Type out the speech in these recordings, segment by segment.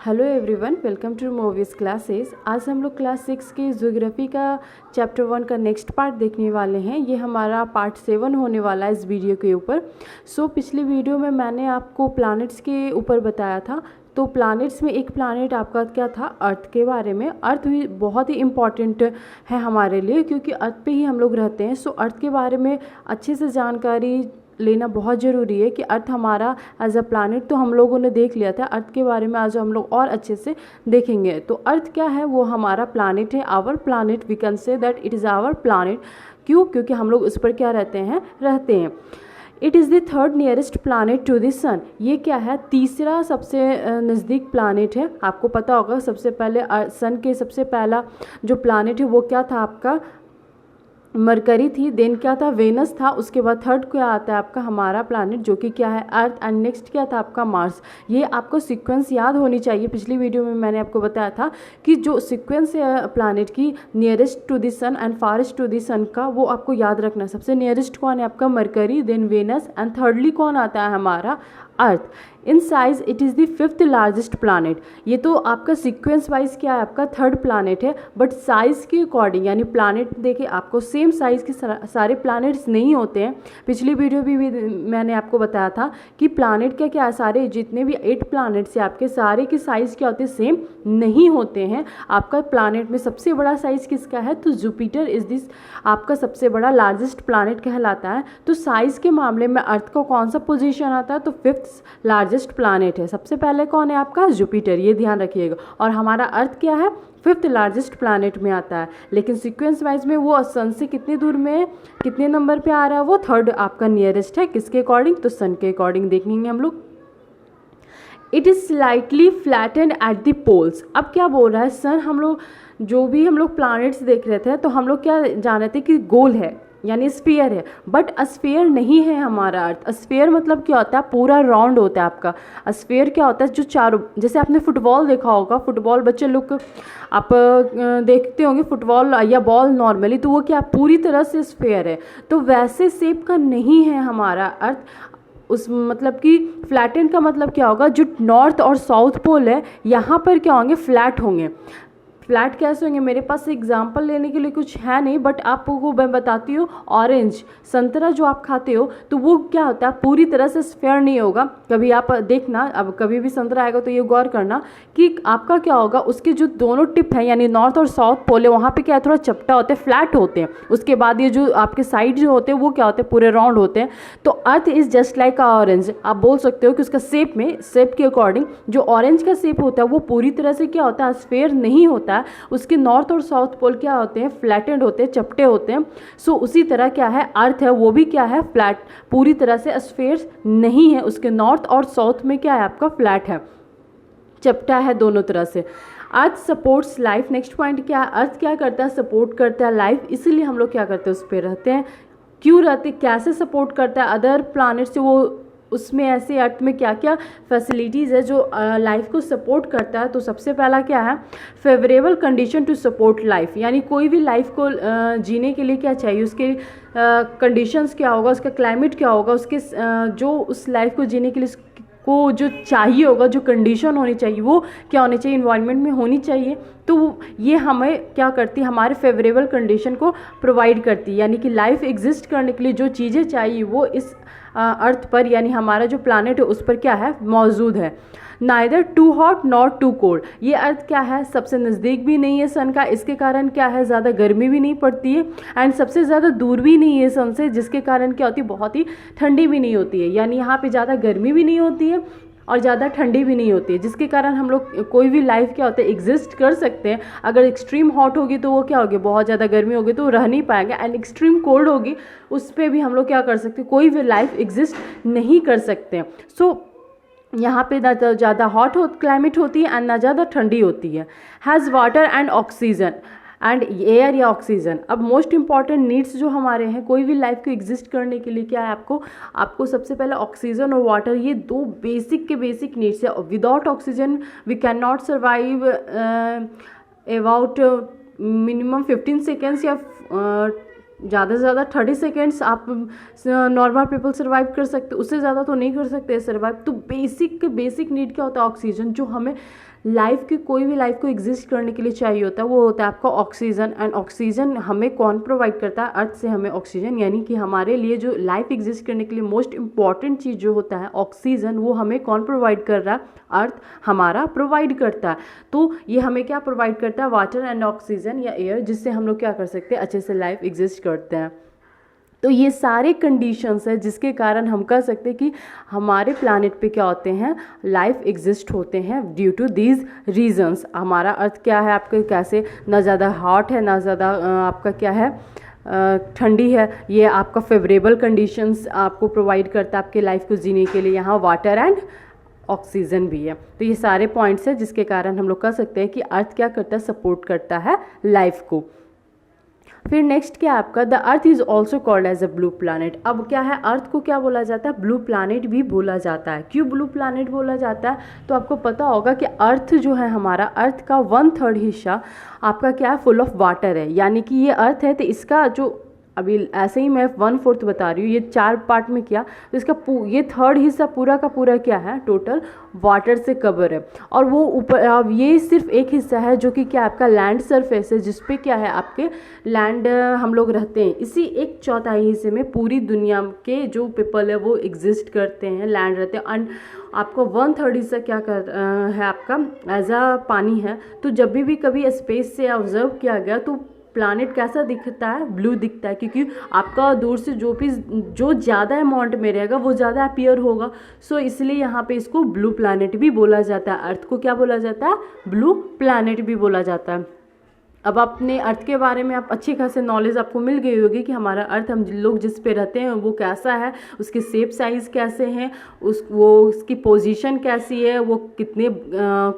Hello everyone, welcome to movies classes. आज हम लोग क्लास 6 की ज्योग्राफी का चैप्टर 1 का नेक्स्ट पार्ट देखने वाले हैं। ये हमारा पार्ट 7 होने वाला है इस वीडियो के ऊपर। पिछली वीडियो में मैंने आपको प्लैनेट्स के ऊपर बताया था। तो प्लैनेट्स में एक प्लैनेट आपका क्या था, अर्थ के बारे में। अर्थ भी बहुत ही इम्पॉर्टेंट है हमारे लिए, क्योंकि अर्थ पे ही हम लोग रहते हैं। अर्थ के बारे में अच्छे से जानकारी लेना बहुत ज़रूरी है कि अर्थ हमारा एज अ प्लैनेट तो हम लोगों ने देख लिया था। अर्थ के बारे में आज हम लोग और अच्छे से देखेंगे। तो अर्थ क्या है, वो हमारा प्लैनेट है, our planet. We can say that it is our planet. क्यों? क्योंकि हम लोग उस पर क्या रहते हैं। It is the third nearest planet to the sun. ये क्या है, तीसरा सबसे नज़दीक प्लैनेट है। आपको पता होगा सबसे पहले सन के सबसे पहला जो प्लैनेट है वो क्या था, आपका मरकरी थी। देन क्या था, वेनस था। उसके बाद थर्ड क्या आता है आपका हमारा प्लैनेट, जो कि क्या है, अर्थ। एंड नेक्स्ट क्या था आपका, मार्स। ये आपको सीक्वेंस याद होनी चाहिए। पिछली वीडियो में मैंने आपको बताया था कि जो सीक्वेंस है प्लैनेट की, nearest to the sun and farthest to the sun का, वो आपको याद रखना है। सबसे नियरेस्ट कौन है आपका, Mercury, then Venus, and thirdly कौन आता है हमारा, Earth. In size it is the fifth largest planet. ये तो आपका सीक्वेंस वाइज क्या है, आपका थर्ड प्लैनेट है। बट साइज़ के अकॉर्डिंग, यानी प्लैनेट देखिए आपको सेम साइज़ के सारे प्लैनेट्स नहीं होते हैं। पिछली वीडियो भी मैंने आपको बताया था कि प्लैनेट क्या है, सारे जितने भी 8 प्लैनेट्स हैं आपके, सारे के साइज़ क्या होते हैं, सेम नहीं होते हैं। आपका प्लैनेट में सबसे बड़ा साइज़ किसका है, तो जुपिटर इज़ दिस आपका सबसे बड़ा लार्जेस्ट प्लैनेट कहलाता है। तो साइज़ के मामले में अर्थ का कौन सा पोजीशन आता है, तो फिफ्थ लार्जेस्ट प्लैनेट है। सबसे पहले कौन है आपका, जुपिटर, ये ध्यान रखिएगा। और हमारा अर्थ क्या है, फिफ्थ लार्जेस्ट प्लैनेट में आता है। लेकिन सीक्वेंस वाइज में वो सन से कितने दूर में, कितने नंबर पे आ रहा है, वो थर्ड आपका नियरेस्ट है। किसके अकॉर्डिंग, तो सन के अकॉर्डिंग देखेंगे हम लोग। It is slightly flattened at the poles. अब क्या बोल रहा है, सन हम लोग प्लैनेट्स देख रहे थे तो हम लोग क्या जान रहे थे कि गोल है, यानी स्फीयर है। बट स्फीयर नहीं है हमारा अर्थ। स्फीयर मतलब क्या होता है, पूरा राउंड होता है आपका। स्फीयर क्या होता है, जो चारों, जैसे आपने फुटबॉल देखा होगा, फुटबॉल बच्चे लोग आप देखते होंगे फुटबॉल या बॉल नॉर्मली, तो वो क्या पूरी तरह से स्फीयर है। तो वैसे शेप का नहीं है हमारा अर्थ। उस मतलब कि फ्लैटन का मतलब क्या होगा, जो नॉर्थ और साउथ पोल है यहाँ पर क्या होंगे, फ्लैट होंगे। फ्लैट कैसे होंगे, मेरे पास एग्जाम्पल लेने के लिए कुछ है नहीं, बट आपको मैं बताती हूँ। ऑरेंज संतरा जो आप खाते हो, तो वो क्या होता है, पूरी तरह से स्फेयर नहीं होगा। कभी आप देखना, अब कभी भी संतरा आएगा तो ये गौर करना कि आपका क्या होगा, उसके जो दोनों टिप है, यानी नॉर्थ और साउथ पोल है, वहाँ पे क्या है, थोड़ा चपटा होते हैं, फ्लैट होते हैं। उसके बाद ये जो आपके साइड जो होते हैं वो क्या होते हैं, पूरे राउंड होते हैं। तो earth is just like orange. आप बोल सकते हो कि उसका शेप के अकॉर्डिंग जो ऑरेंज का शेप होता है वो पूरी तरह से क्या होता है, स्फेयर नहीं होता है। उसके नॉर्थ और साउथ पोल क्या होते हैं, फ्लैटेंड होते हैं, चपटे होते हैं। उसी तरह क्या है, अर्थ है वो भी क्या है, फ्लैट, पूरी तरह से स्फेयर नहीं है। उसके नॉर्थ और साउथ में क्या है आपका, फ्लैट है, चपटा है दोनों तरह से। अर्थ सपोर्ट्स लाइफ। नेक्स्ट पॉइंट क्या है, अर्थ क्या करता है, सपोर्ट करता है लाइफ। इसीलिए हम लोग क्या करते हैं, उस पर रहते हैं। क्यों रहते, कैसे सपोर्ट करता है अदर प्लैनेट से, वो उसमें ऐसे अर्थ में क्या क्या फैसिलिटीज़ है जो लाइफ को सपोर्ट करता है। तो सबसे पहला क्या है, favourable condition to support life. यानी कोई भी लाइफ को जीने के लिए क्या चाहिए, उसके कंडीशंस क्या होगा, उसका क्लाइमेट क्या होगा, उसके जो उस लाइफ को जीने के लिए को जो चाहिए होगा, जो कंडीशन होनी चाहिए, वो क्या होनी चाहिए, इन्वायरमेंट में होनी चाहिए। तो ये हमें क्या करती है, हमारे फेवरेबल कंडीशन को प्रोवाइड करती है। यानी कि लाइफ एग्जिस्ट करने के लिए जो चीज़ें चाहिए वो इस अर्थ पर, यानी हमारा जो प्लैनेट है उस पर क्या है, मौजूद है। Neither too hot not too cold. ये अर्थ क्या है, सबसे नज़दीक भी नहीं है सन का, इसके कारण क्या है, ज़्यादा गर्मी भी नहीं पड़ती है। एंड सबसे ज़्यादा दूर भी नहीं है सन से, जिसके कारण क्या होती है, बहुत ही ठंडी भी नहीं होती है। यानी यहाँ पे ज़्यादा गर्मी भी नहीं होती है और ज़्यादा ठंडी भी नहीं होती है, जिसके कारण हम लोग कोई भी लाइफ क्या होता है, एग्जिस्ट कर सकते हैं। अगर एक्सट्रीम हॉट होगी तो वो क्या होगी, बहुत ज़्यादा गर्मी होगी तो रह नहीं पाएंगे। एंड एक्सट्रीम कोल्ड होगी, उस पर भी हम लोग क्या कर सकते हैं, कोई भी लाइफ एग्जिस्ट नहीं कर सकते। यहाँ पे ना ज़्यादा हॉट क्लाइमेट होती है एंड ना ज़्यादा ठंडी होती है। Has water and oxygen and air या ऑक्सीजन। अब मोस्ट इंपॉर्टेंट नीड्स जो हमारे हैं कोई भी लाइफ को एग्जिस्ट करने के लिए क्या है, आपको सबसे पहले ऑक्सीजन और वाटर, ये दो बेसिक के बेसिक नीड्स है। Without oxygen we can not survive about minimum 15 seconds या ज़्यादा से ज़्यादा 30 सेकेंड्स आप नॉर्मल पीपल सर्वाइव कर सकते, उससे ज़्यादा तो नहीं कर सकते सर्वाइव। तो बेसिक नीड क्या होता है? ऑक्सीजन। जो हमें लाइफ की, कोई भी लाइफ को एग्जिस्ट करने के लिए चाहिए होता है वो होता है आपका ऑक्सीजन। एंड ऑक्सीजन हमें कौन प्रोवाइड करता है? अर्थ से हमें ऑक्सीजन, यानी कि हमारे लिए जो लाइफ एग्जिस्ट करने के लिए मोस्ट इंपॉर्टेंट चीज़ जो होता है ऑक्सीजन, वो हमें कौन प्रोवाइड कर रहा है? अर्थ हमारा प्रोवाइड करता है। तो ये हमें क्या प्रोवाइड करता है? वाटर एंड ऑक्सीजन या एयर, जिससे हम लोग क्या कर सकते हैं? अच्छे से लाइफ एग्जिस्ट करते हैं। तो ये सारे कंडीशंस है जिसके कारण हम कह सकते हैं कि हमारे प्लानट पे क्या होते हैं? लाइफ एग्जिस्ट होते हैं ड्यू टू दीज रीजंस। हमारा अर्थ क्या है आपके, कैसे ना ज़्यादा हॉट है ना ज़्यादा आपका क्या है ठंडी है, ये आपका फेवरेबल कंडीशंस आपको प्रोवाइड करता है आपके लाइफ को जीने के लिए। यहाँ वाटर एंड ऑक्सीजन भी है। तो ये सारे पॉइंट्स हैं जिसके कारण हम लोग कह सकते हैं कि अर्थ क्या करता है? सपोर्ट करता है लाइफ को। फिर नेक्स्ट क्या आपका? The earth is also called as a blue planet. अब क्या है? अर्थ को क्या बोला जाता है? ब्लू प्लानट भी बोला जाता है। क्यों ब्लू प्लानट बोला जाता है? तो आपको पता होगा कि अर्थ जो है हमारा, अर्थ का 1/3 हिस्सा आपका क्या है? फुल ऑफ वाटर है। यानी कि ये अर्थ है तो इसका जो, अभी ऐसे ही मैं 1/4 बता रही हूँ, ये 4 पार्ट में किया, तो इसका ये 3rd हिस्सा पूरा का पूरा क्या है? टोटल वाटर से कवर है। और वो ऊपर, अब ये सिर्फ एक हिस्सा है जो कि क्या आपका लैंड सरफेस है, जिसपे क्या है आपके लैंड हम लोग रहते हैं। इसी 1/4 हिस्से में पूरी दुनिया के जो पीपल है वो एग्जिस्ट करते हैं, लैंड रहते हैं। एंड आपको 1/3 हिस्सा क्या कर है आपका एज अ पानी है। तो जब भी कभी स्पेस से ऑब्जर्व किया गया तो प्लानट कैसा दिखता है? ब्लू दिखता है, क्योंकि आपका दूर से जो ज़्यादा अमाउंट में रहेगा वो ज़्यादा अपीयर होगा। सो इसलिए यहाँ पे इसको ब्लू प्लानट भी बोला जाता है। अर्थ को क्या बोला जाता है? ब्लू प्लानट भी बोला जाता है। अब अपने अर्थ के बारे में आप अच्छी खासी नॉलेज आपको मिल गई होगी कि हमारा अर्थ, हम लोग जिस पे रहते हैं वो कैसा है, उसके शेप साइज़ कैसे हैं, उसकी पोजीशन कैसी है, वो कितने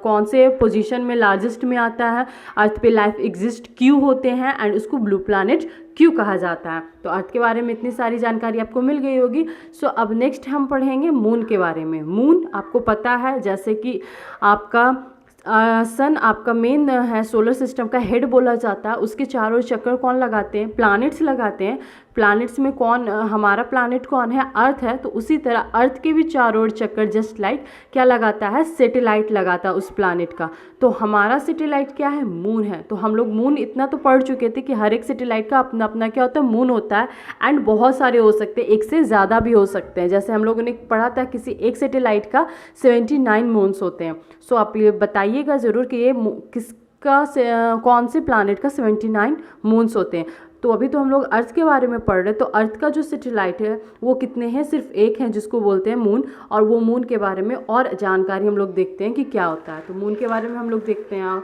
कौन से पोजीशन में लार्जेस्ट में आता है, अर्थ पे लाइफ एग्जिस्ट क्यों होते हैं, एंड उसको ब्लू प्लैनेट क्यों कहा जाता है। तो अर्थ के बारे में इतनी सारी जानकारी आपको मिल गई होगी। सो अब नेक्स्ट हम पढ़ेंगे मून के बारे में। मून आपको पता है जैसे कि आपका सन आपका मेन है, सोलर सिस्टम का हेड बोला जाता है। उसके चारों चक्कर कौन लगाते हैं? प्लैनेट्स लगाते हैं। प्लैनेट्स में कौन, हमारा प्लैनेट कौन है? अर्थ है। तो उसी तरह अर्थ के भी चारों ओर चक्कर जस्ट लाइक क्या लगाता है? सैटेलाइट लगाता है उस प्लैनेट का। तो हमारा सैटेलाइट क्या है? मून है। तो हम लोग मून इतना तो पढ़ चुके थे कि हर एक सैटेलाइट का अपना अपना क्या होता है? मून होता है। एंड बहुत सारे हो सकते हैं, एक से ज़्यादा भी हो सकते हैं। जैसे हम लोगों ने पढ़ा था किसी एक सैटेलाइट का 79 मून्स होते हैं। सो आप ये बताइएगा ज़रूर कि ये किसका कौन से प्लैनेट का 79 मून्स होते हैं। तो अभी तो हम लोग अर्थ के बारे में पढ़ रहे हैं। तो अर्थ का जो सैटेलाइट है वो कितने हैं? सिर्फ एक है, जिसको बोलते हैं मून। और वो मून के बारे में और जानकारी हम लोग देखते हैं कि क्या होता है। तो मून के बारे में हम लोग देखते हैं।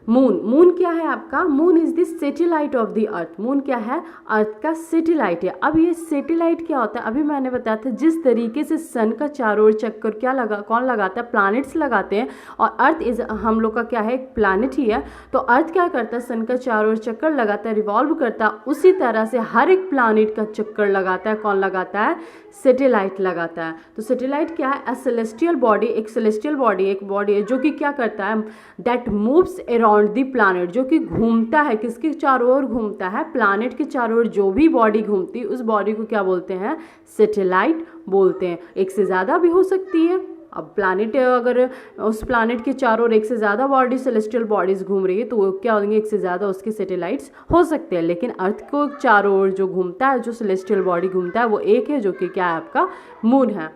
मून क्या है आपका? Moon is the satellite of the earth. Moon क्या है? अर्थ का सैटेलाइट है। अब ये सैटेलाइट क्या होता है? अभी मैंने बताया था जिस तरीके से सन का चारों ओर चक्कर कौन लगाता है? प्लैनेट्स लगाते हैं। और अर्थ इज, हम लोग का क्या है? एक प्लैनेट ही है। तो अर्थ क्या करता है? सन का चारों ओर चक्कर लगाता है, रिवॉल्व करता है। उसी तरह से हर एक प्लैनेट का चक्कर लगाता है। कौन लगाता है? सैटेलाइट लगाता है। तो सैटेलाइट क्या है? अ सेलेस्टियल बॉडी, एक सेलेस्टियल बॉडी, एक बॉडी है जो कि क्या करता है? That moves around the planet, जो कि घूमता है। किसके चारों ओर घूमता है? प्लैनेट के चारों ओर जो भी बॉडी घूमती है उस बॉडी को क्या बोलते हैं? सैटेलाइट बोलते हैं। एक से ज़्यादा भी हो सकती है। अब प्लैनेट, अगर उस प्लैनेट के चारों ओर एक से ज़्यादा बॉडी, सेलेस्टियल बॉडीज़ घूम रही है, तो वो क्या होंगे? एक से ज़्यादा उसके सैटेलाइट्स हो सकते हैं। लेकिन अर्थ को चारों ओर जो घूमता है, जो सेलेस्टियल बॉडी घूमता है, वो एक है, जो कि क्या है? आपका मून है।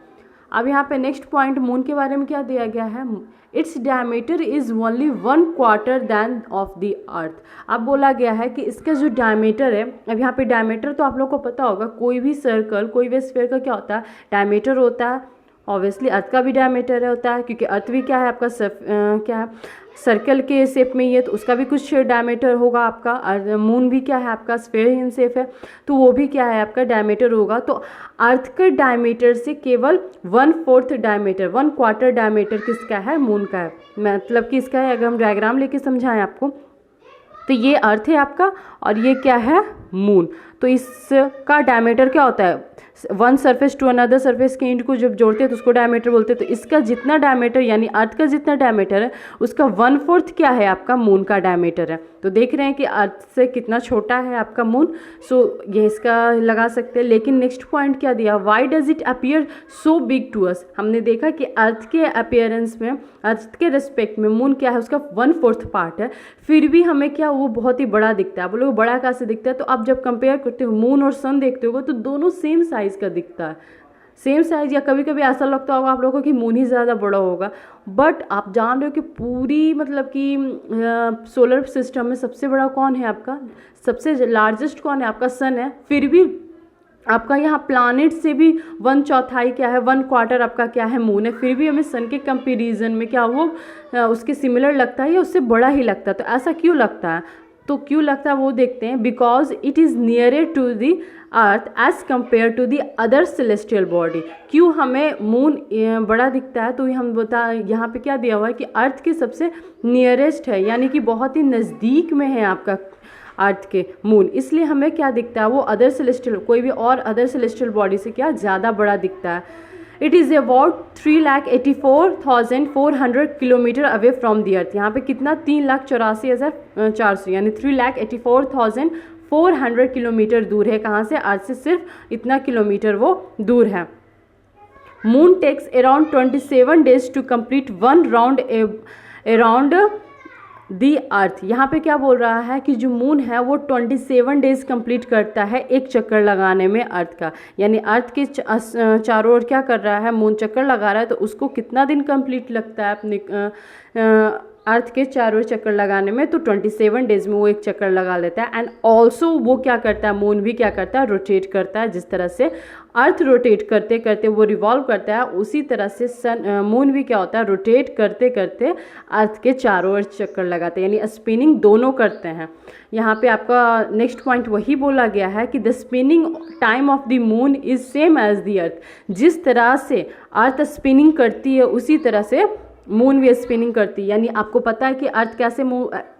अब यहाँ पे नेक्स्ट पॉइंट मून के बारे में क्या दिया गया है? Its diameter is only 1/4 then of the earth. अब बोला गया है कि इसका जो डायमीटर है, अब यहाँ पे डायमीटर तो आप लोग को पता होगा, कोई भी सर्कल, कोई भी स्फीयर का क्या होता है? डायमीटर होता है। ऑब्वियसली अर्थ का भी डायमीटर होता है, क्योंकि अर्थ भी क्या है आपका क्या है? सर्कल के शेप में ही है, तो उसका भी कुछ डायमीटर होगा आपका। और मून भी क्या है आपका? स्फीयर इन शेप है, तो वो भी क्या है आपका? डायमीटर होगा। तो अर्थ के डायमीटर से केवल 1/4 डायमीटर, 1/4 डायमीटर किसका है? मून का है। मतलब कि इसका है, अगर हम डायग्राम लेके समझाएं आपको, तो ये अर्थ है आपका और ये क्या है? मून। तो इसका डायमीटर क्या होता है, one surface to another surface के एंड को जब जोड़ते हैं तो उसको डायमीटर बोलते हैं। तो इसका जितना डायमीटर यानी अर्थ का जितना डायमीटर है उसका 1/4 क्या है आपका मून का डायमीटर है। तो देख रहे हैं कि अर्थ से कितना छोटा है आपका मून। सो ये इसका लगा सकते हैं। लेकिन नेक्स्ट पॉइंट क्या दिया, why does it appear so big to us. हमने देखा कि अर्थ के अपीयरेंस में, अर्थ के रिस्पेक्ट में मून क्या है उसका 1/4 पार्ट है, फिर भी हमें क्या वो बहुत ही बड़ा दिखता है। बोलोगे बड़ा कहाँ से दिखता है, तो आप जब कंपेयर करते हो मून और सन देखते हो तो दोनों सेम साइज का दिखता है, सेम साइज। या कभी कभी ऐसा लगता होगा आप लोगों को कि मून ही ज़्यादा बड़ा होगा, बट आप जान रहे हो कि पूरी मतलब कि सोलर सिस्टम में सबसे बड़ा कौन है आपका, सबसे लार्जेस्ट कौन है आपका, सन है। फिर भी आपका यहाँ प्लानिट से भी 1/4 क्या है, 1/4 आपका क्या है, मून है। फिर भी हमें सन के कंपेरिजन में क्या वो उसके सिमिलर लगता है या उससे बड़ा ही लगता है। तो ऐसा क्यों लगता है, तो क्यों लगता है वो देखते हैं। Because it is nearer to the Earth as compare to the other celestial body. क्यों हमें मून बड़ा दिखता है, तो हम बता यहाँ पे क्या दिया हुआ है कि अर्थ के सबसे नियरेस्ट है, यानी कि बहुत ही नज़दीक में है आपका अर्थ के मून, इसलिए हमें क्या दिखता है वो अदर सेलेस्टियल, कोई भी और अदर सेलेस्टियल बॉडी से क्या ज़्यादा बड़ा दिखता है। It is about 3,84,400 kilometre away from the Earth. यहाँ पे कितना, 3,84,400 यानी 3,84,400 किलोमीटर दूर है। कहाँ से, अर्थ से सिर्फ इतना किलोमीटर वो दूर है। Moon takes around 27 days to complete 1 round around the Earth. यहाँ पे क्या बोल रहा है कि जो मून है वो 27 days कंप्लीट करता है एक चक्कर लगाने में अर्थ का, यानी अर्थ के चारों ओर क्या कर रहा है, मून चक्कर लगा रहा है। तो उसको कितना दिन कंप्लीट लगता है अपने अर्थ के चारों चक्कर लगाने में, तो 27 days में वो एक चक्कर लगा लेता है। एंड ऑल्सो वो क्या करता है, मून भी क्या करता है, रोटेट करता है। जिस तरह से अर्थ रोटेट करते करते वो रिवॉल्व करता है, उसी तरह से मून भी क्या होता है, रोटेट करते करते अर्थ के चारों ओर चक्कर लगाते हैं, यानी स्पिनिंग दोनों करते हैं। यहाँ पे आपका नेक्स्ट पॉइंट वही बोला गया है कि the spinning time of the moon is same as the earth. जिस तरह से अर्थ स्पिनिंग करती है उसी तरह से मून भी स्पिनिंग करती है। यानी आपको पता है कि अर्थ कैसे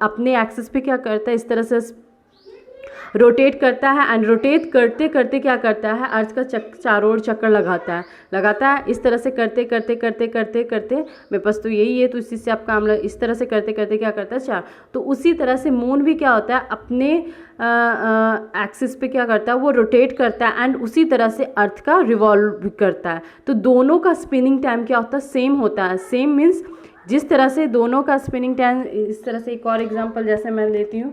अपने एक्सिस पे क्या करता है, इस तरह से रोटेट करता है। एंड रोटेट करते करते क्या करता है, अर्थ का चारों ओर चक्कर लगाता है इस तरह से करते करते करते करते करते मेरे पास तो यही है, तो इसी से आप काम इस तरह से करते करते क्या करता है, चार। तो उसी तरह से मून भी क्या होता है, अपने एक्सिस पे क्या करता है, वो रोटेट करता है एंड उसी तरह से अर्थ का रिवॉल्व भी करता है। तो दोनों का स्पिनिंग टाइम क्या होता है, सेम होता है। सेम मीन्स जिस तरह से दोनों का स्पिनिंग टाइम, इस तरह से एक और एग्जांपल जैसे मैं लेती हूँ,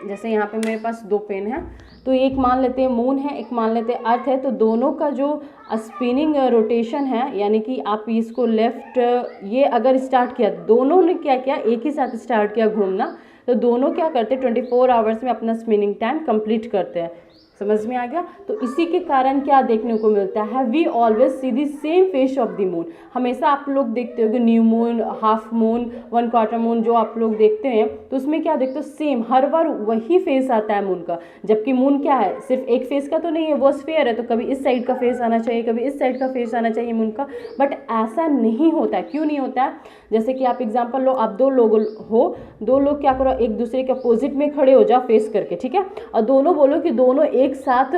जैसे यहाँ पे मेरे पास 2 पेन है, तो एक मान लेते हैं मून है, एक मान लेते हैं अर्थ है। तो दोनों का जो स्पिनिंग रोटेशन है, यानी कि आप इसको लेफ्ट ये अगर स्टार्ट किया, दोनों ने क्या किया, एक ही साथ स्टार्ट किया घूमना, तो दोनों क्या करते हैं 24 आवर्स में अपना स्पिनिंग टाइम कंप्लीट करते हैं। समझ में आ गया। तो इसी के कारण क्या देखने को मिलता है, we always see the same face of the moon. हमेशा आप लोग देखते हो कि new moon, half moon, 1/4 moon जो आप लोग देखते हैं, तो उसमें क्या देखते हो, सेम हर बार वही फेस आता है मून का। जबकि मून क्या है, सिर्फ एक फेस का तो नहीं है, वो स्फीयर है, तो कभी इस साइड का फेस आना चाहिए, कभी इस साइड का फेस आना चाहिए मून का। बट ऐसा नहीं होता है। क्यों नहीं होता है, जैसे कि आप एग्जाम्पल लो, आप 2 लोग हो, 2 लोग क्या करो, एक दूसरे के अपोजिट में खड़े हो जाओ फेस करके, ठीक है, और दोनों बोलो कि दोनों एक साथ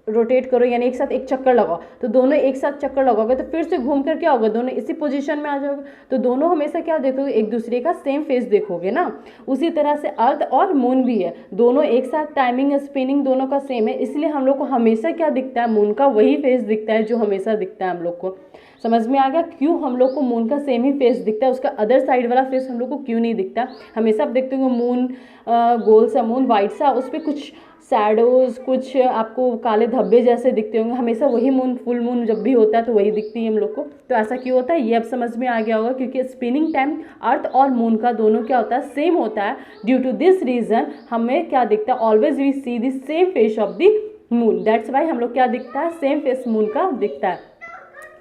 रोटेट करो, यानी एक साथ एक चक्कर लगाओ। तो दोनों एक साथ चक्कर लगाओगे तो फिर से घूम कर क्या होगा, दोनों इसी पोजीशन में आ जाओगे। तो दोनों हमेशा क्या देखोगे, एक दूसरे का सेम फेस देखोगे ना। उसी तरह से अर्थ और मून भी है, दोनों एक साथ टाइमिंग स्पिनिंग दोनों का सेम है, इसलिए हम लोग को हमेशा क्या दिखता है, मून का वही फेस दिखता है जो हमेशा दिखता है हम लोग को। समझ में आ गया क्यों हम लोग को मून का सेम ही फेस दिखता है, उसका अदर साइड वाला फेस हम लोग को क्यों नहीं दिखता। हमेशा आप देखते हो मून गोल सा, मून वाइट सा, उस पर कुछ शैडोज, कुछ आपको काले धब्बे जैसे दिखते होंगे। हमेशा वही मून, फुल मून जब भी होता है तो वही दिखती है हम लोग को। तो ऐसा क्यों होता है, ये अब समझ में आ गया होगा, क्योंकि स्पिनिंग टाइम अर्थ और मून का दोनों क्या होता है, सेम होता है। ड्यू टू दिस रीजन हमें क्या दिखता है, always we see the same face of the moon. That's why हम लोग क्या दिखता है, सेम फेस मून का दिखता है।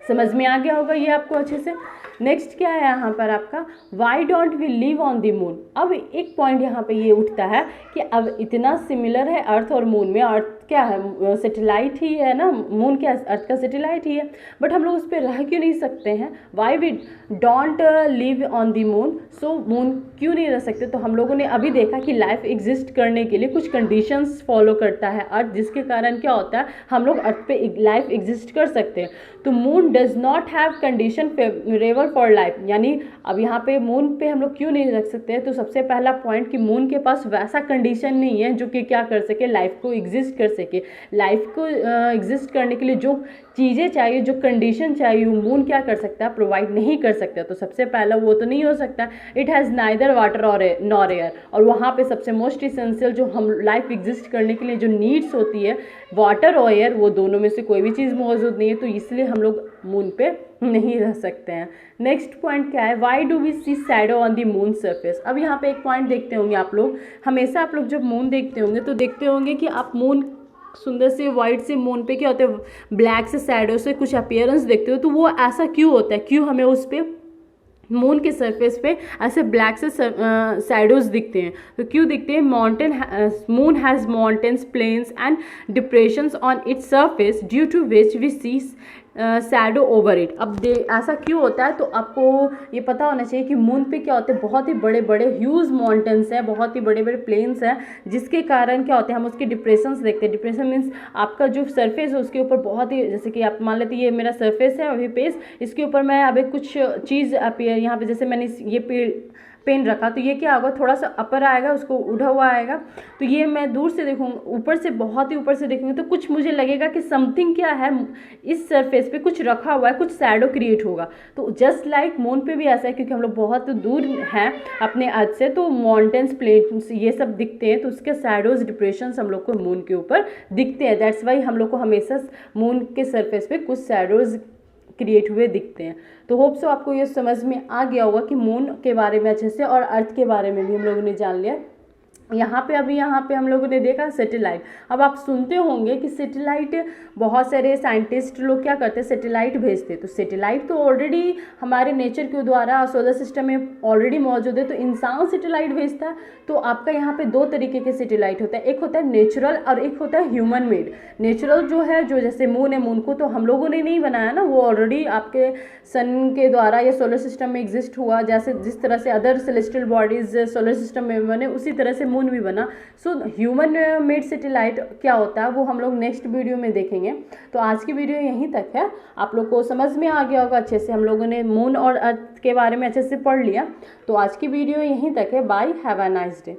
समझ में आ गया होगा ये आपको अच्छे से। नेक्स्ट क्या है यहाँ पर आपका, why don't we live on the moon. अब एक पॉइंट यहाँ पे ये उठता है कि अब इतना सिमिलर है अर्थ और मून में, अर्थ क्या है, सैटेलाइट ही है ना, मून क्या अर्थ का सैटेलाइट ही है, बट हम लोग उस पर रह क्यों नहीं सकते हैं? Why we don't live on the moon? So moon क्यों नहीं रह सकते? तो हम लोगों ने अभी देखा कि लाइफ एग्जिस्ट करने के लिए कुछ कंडीशंस फॉलो करता है अर्थ, जिसके कारण क्या होता है, हम लोग अर्थ पे लाइफ एग्जिस्ट कर सकते हैं। तो moon does not have condition favourable for life, यानी अब यहाँ पे मून पे हम लोग क्यों नहीं रख सकते हैं? तो सबसे पहला पॉइंट कि मून के पास वैसा कंडीशन नहीं है जो कि क्या कर सके, लाइफ को एग्जिस्ट कर सके। लाइफ को एग्जिस्ट करने के लिए जो चीज़ें चाहिए, जो कंडीशन चाहिए, वो मून क्या कर सकता है, प्रोवाइड नहीं कर सकता। तो सबसे पहला वो तो नहीं हो सकता, इट हैज़ नाइदर वाटर और नॉर एयर। और वहाँ पे सबसे मोस्ट इसेंशियल जो हम लाइफ एग्जिस्ट करने के लिए जो नीड्स होती है, वाटर और एयर, वो दोनों में से कोई भी चीज़ मौजूद नहीं है, तो इसलिए हम लोग मून पे नहीं रह सकते हैं। नेक्स्ट पॉइंट क्या है, why do we see shadow on the moon surface? अब यहाँ पे एक पॉइंट देखते होंगे आप लोग, हमेशा आप लोग जब मून देखते होंगे तो देखते होंगे कि आप मून सुंदर से वाइट से मून पे क्या होता है, ब्लैक से शैडो से कुछ अपीयरेंस देखते हो, तो वो ऐसा क्यों होता है? क्यों हमें उस पर मून के सरफेस पे ऐसे ब्लैक से शैडोज दिखते हैं? तो क्यों दिखते हैं? Moon has mountains, plains and depressions on its surface due to which we see shadow over it. अब ऐसा क्यों होता है? तो आपको ये पता होना चाहिए कि मून पे क्या होते हैं, बहुत ही बड़े बड़े ह्यूज माउंटेन्स हैं, बहुत ही बड़े बड़े प्लेन्स हैं, जिसके कारण क्या होते हैं, हम उसके डिप्रेशंस देखते हैं। डिप्रेशन मीन्स आपका जो सरफेस है उसके ऊपर बहुत ही, जैसे कि आप मान लेते ये मेरा सरफेस है अभी पेज, इसके ऊपर मैं अभी कुछ चीज़ अपीयर यहाँ पे, जैसे मैंने ये पेन रखा, तो ये क्या होगा, थोड़ा सा अपर आएगा, उसको उठा हुआ आएगा, तो ये मैं दूर से देखूँगा, ऊपर से बहुत ही ऊपर से देखूँगी तो कुछ मुझे लगेगा कि समथिंग क्या है, इस सरफेस पे कुछ रखा हुआ है, कुछ शैडो क्रिएट होगा। तो जस्ट लाइक मून पे भी ऐसा है, क्योंकि हम लोग बहुत दूर हैं अपने अर्थ से, तो माउंटेन्स, प्लेन्स, ये सब दिखते हैं, तो उसके शैडोज, डिप्रेशंस हम लोग को मून के ऊपर दिखते हैं। दैट्स वाई हम लोग को हमेशा मून के सरफेस पे कुछ शैडोज क्रिएट हुए दिखते हैं। तो होप सो आपको ये समझ में आ गया होगा कि मून के बारे में अच्छे से, और अर्थ के बारे में भी हम लोगों ने जान लिया। यहाँ पे हम लोगों ने देखा सैटेलाइट। अब आप सुनते होंगे कि सैटेलाइट, बहुत सारे साइंटिस्ट लोग क्या करते हैं, सैटेलाइट भेजते हैं। तो सैटेलाइट तो ऑलरेडी हमारे नेचर के द्वारा सोलर सिस्टम में ऑलरेडी मौजूद है, तो इंसान सैटेलाइट भेजता है। तो आपका यहाँ पे दो तरीके के सैटेलाइट होता है, एक होता है नेचुरल और एक होता है ह्यूमन मेड। नेचुरल जो है, जो जैसे मून है, मून को तो हम लोगों ने नहीं बनाया ना, वो ऑलरेडी आपके सन के द्वारा या सोलर सिस्टम में एग्जिस्ट हुआ, जैसे जिस तरह से other celestial bodies solar system में बने, उसी तरह से मून भी बना। सो ह्यूमन मेड सैटेलाइट क्या होता है वो हम लोग नेक्स्ट वीडियो में देखेंगे। तो आज की वीडियो यहीं तक है, आप लोग को समझ में आ गया होगा अच्छे से, हम लोगों ने मून और अर्थ के बारे में अच्छे से पढ़ लिया। तो आज की वीडियो यहीं तक है, bye, have a nice day.